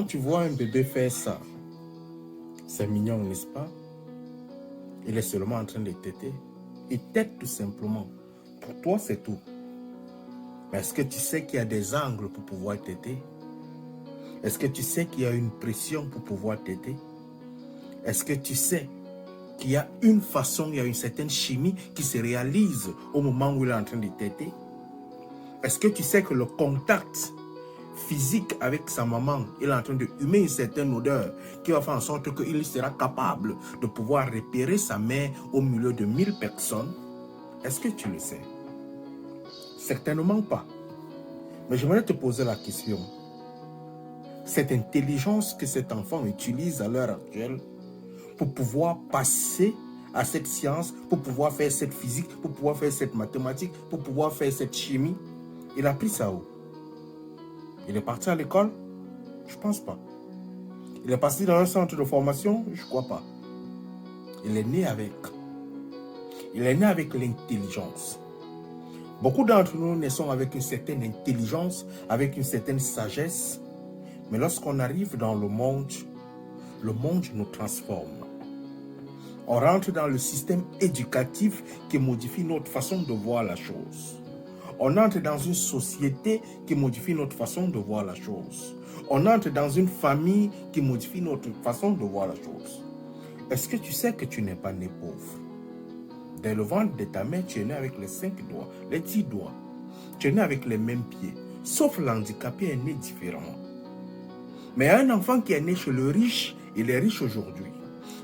Quand tu vois un bébé faire ça, c'est mignon, n'est-ce pas? Il est seulement en train de téter. Il tète tout simplement. Pour toi, c'est tout. Mais est-ce que tu sais qu'il y a des angles pour pouvoir téter? Est-ce que tu sais qu'il y a une pression pour pouvoir téter? Est-ce que tu sais qu'il y a une façon, il y a une certaine chimie qui se réalise au moment où il est en train de téter? Est-ce que tu sais que le contact physique avec sa maman, il est en train de humer une certaine odeur qui va faire en sorte qu'il sera capable de pouvoir repérer sa mère au milieu de 1000 personnes? Est-ce que tu le sais? Certainement pas. Mais j'aimerais te poser la question. Cette intelligence que cet enfant utilise à l'heure actuelle pour pouvoir passer à cette science, pour pouvoir faire cette physique, pour pouvoir faire cette mathématique, pour pouvoir faire cette chimie, il a pris ça où? Il est parti à l'école? Je ne pense pas. Il est parti dans un centre de formation? Je ne crois pas. Il est né avec. Il est né avec l'intelligence. Beaucoup d'entre nous naissons avec une certaine intelligence, avec une certaine sagesse. Mais lorsqu'on arrive dans le monde nous transforme. On rentre dans le système éducatif qui modifie notre façon de voir la chose. On entre dans une société qui modifie notre façon de voir la chose. On entre dans une famille qui modifie notre façon de voir la chose. Est-ce que tu sais que tu n'es pas né pauvre? Dès le ventre de ta mère, tu es né avec les 5 doigts, les 10 doigts. Tu es né avec les mêmes pieds. Sauf l'handicapé est né différemment. Mais un enfant qui est né chez le riche, il est riche aujourd'hui.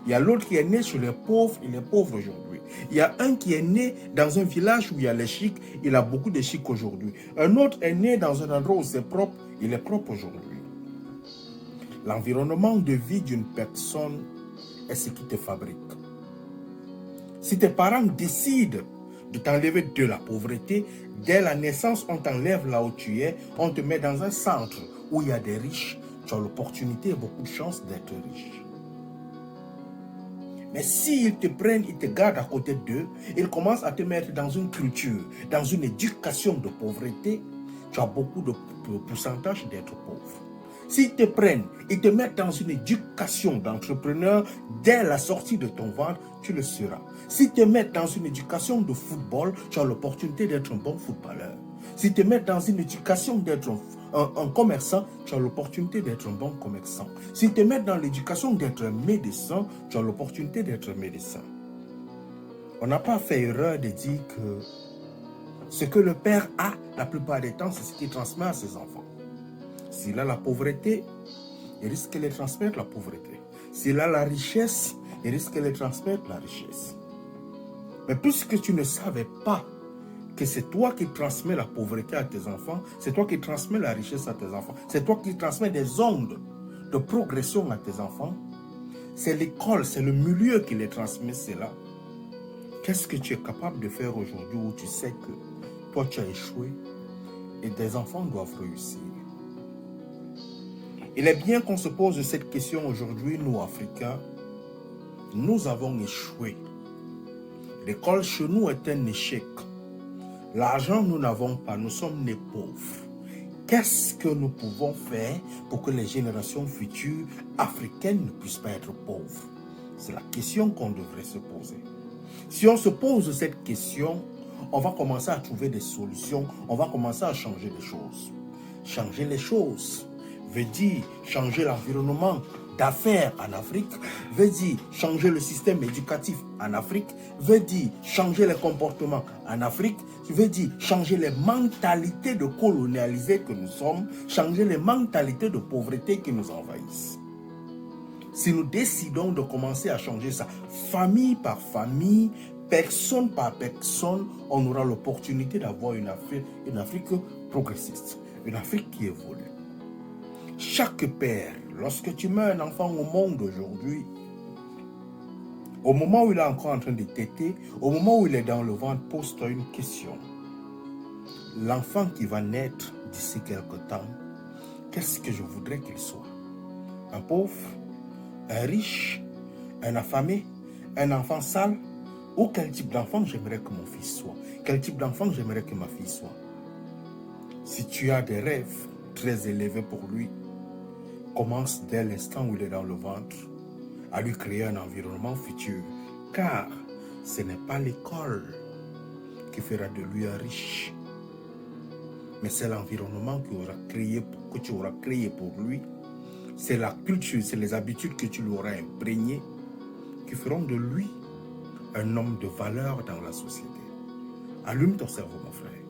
Il y a l'autre qui est né chez les pauvres, il est pauvre aujourd'hui. Il y a un qui est né dans un village où il y a les chics, il a beaucoup de chics aujourd'hui. Un autre est né dans un endroit où c'est propre, il est propre aujourd'hui. L'environnement de vie d'une personne est ce qui te fabrique. Si tes parents décident de t'enlever de la pauvreté, dès la naissance, on t'enlève là où tu es, on te met dans un centre où il y a des riches, tu as l'opportunité et beaucoup de chance d'être riche. Mais s'ils te prennent, ils te gardent à côté d'eux, ils commencent à te mettre dans une culture, dans une éducation de pauvreté, tu as beaucoup de pourcentage d'être pauvre. S'ils te prennent, ils te mettent dans une éducation d'entrepreneur, dès la sortie de ton ventre, tu le seras. S'ils te mettent dans une éducation de football, tu as l'opportunité d'être un bon footballeur. S'ils te mettent dans une éducation d'être un commerçant, tu as l'opportunité d'être un bon commerçant. S'ils te mettent dans l'éducation d'être un médecin, tu as l'opportunité d'être un médecin. On n'a pas fait erreur de dire que ce que le père a, la plupart des temps, c'est ce qu'il transmet à ses enfants. S'il a la pauvreté, il risque de transmettre la pauvreté. S'il a la richesse, il risque de transmettre la richesse. Mais puisque tu ne savais pas que c'est toi qui transmets la pauvreté à tes enfants, c'est toi qui transmets la richesse à tes enfants, c'est toi qui transmets des ondes de progression à tes enfants, c'est l'école, c'est le milieu qui les transmet cela. Qu'est-ce que tu es capable de faire aujourd'hui où tu sais que toi tu as échoué et tes enfants doivent réussir? Il est bien qu'on se pose cette question aujourd'hui, nous Africains. Nous avons échoué. L'école chez nous est un échec. L'argent, nous n'avons pas, nous sommes nés pauvres. Qu'est-ce que nous pouvons faire pour que les générations futures africaines ne puissent pas être pauvres? C'est la question qu'on devrait se poser. Si on se pose cette question, on va commencer à trouver des solutions, on va commencer à changer les choses. Changer les choses veut dire changer l'environnement d'affaires en Afrique, veut dire changer le système éducatif en Afrique, veut dire changer les comportements en Afrique, veut dire changer les mentalités de colonialisés que nous sommes, changer les mentalités de pauvreté qui nous envahissent. Si nous décidons de commencer à changer ça, famille par famille, personne par personne, on aura l'opportunité d'avoir une Afrique progressiste, une Afrique qui évolue. Chaque père, lorsque tu mets un enfant au monde aujourd'hui, au moment où il est encore en train de téter, au moment où il est dans le ventre, pose-toi une question. L'enfant qui va naître d'ici quelque temps, qu'est-ce que je voudrais qu'il soit? Un pauvre? Un riche? Un affamé? Un enfant sale? Ou quel type d'enfant j'aimerais que mon fils soit? Quel type d'enfant j'aimerais que ma fille soit? Si tu as des rêves très élevés pour lui, commence dès l'instant où il est dans le ventre à lui créer un environnement futur. Car ce n'est pas l'école qui fera de lui un riche, mais c'est l'environnement que tu auras créé pour lui. C'est la culture, c'est les habitudes que tu lui auras imprégnées qui feront de lui un homme de valeur dans la société. Allume ton cerveau, mon frère.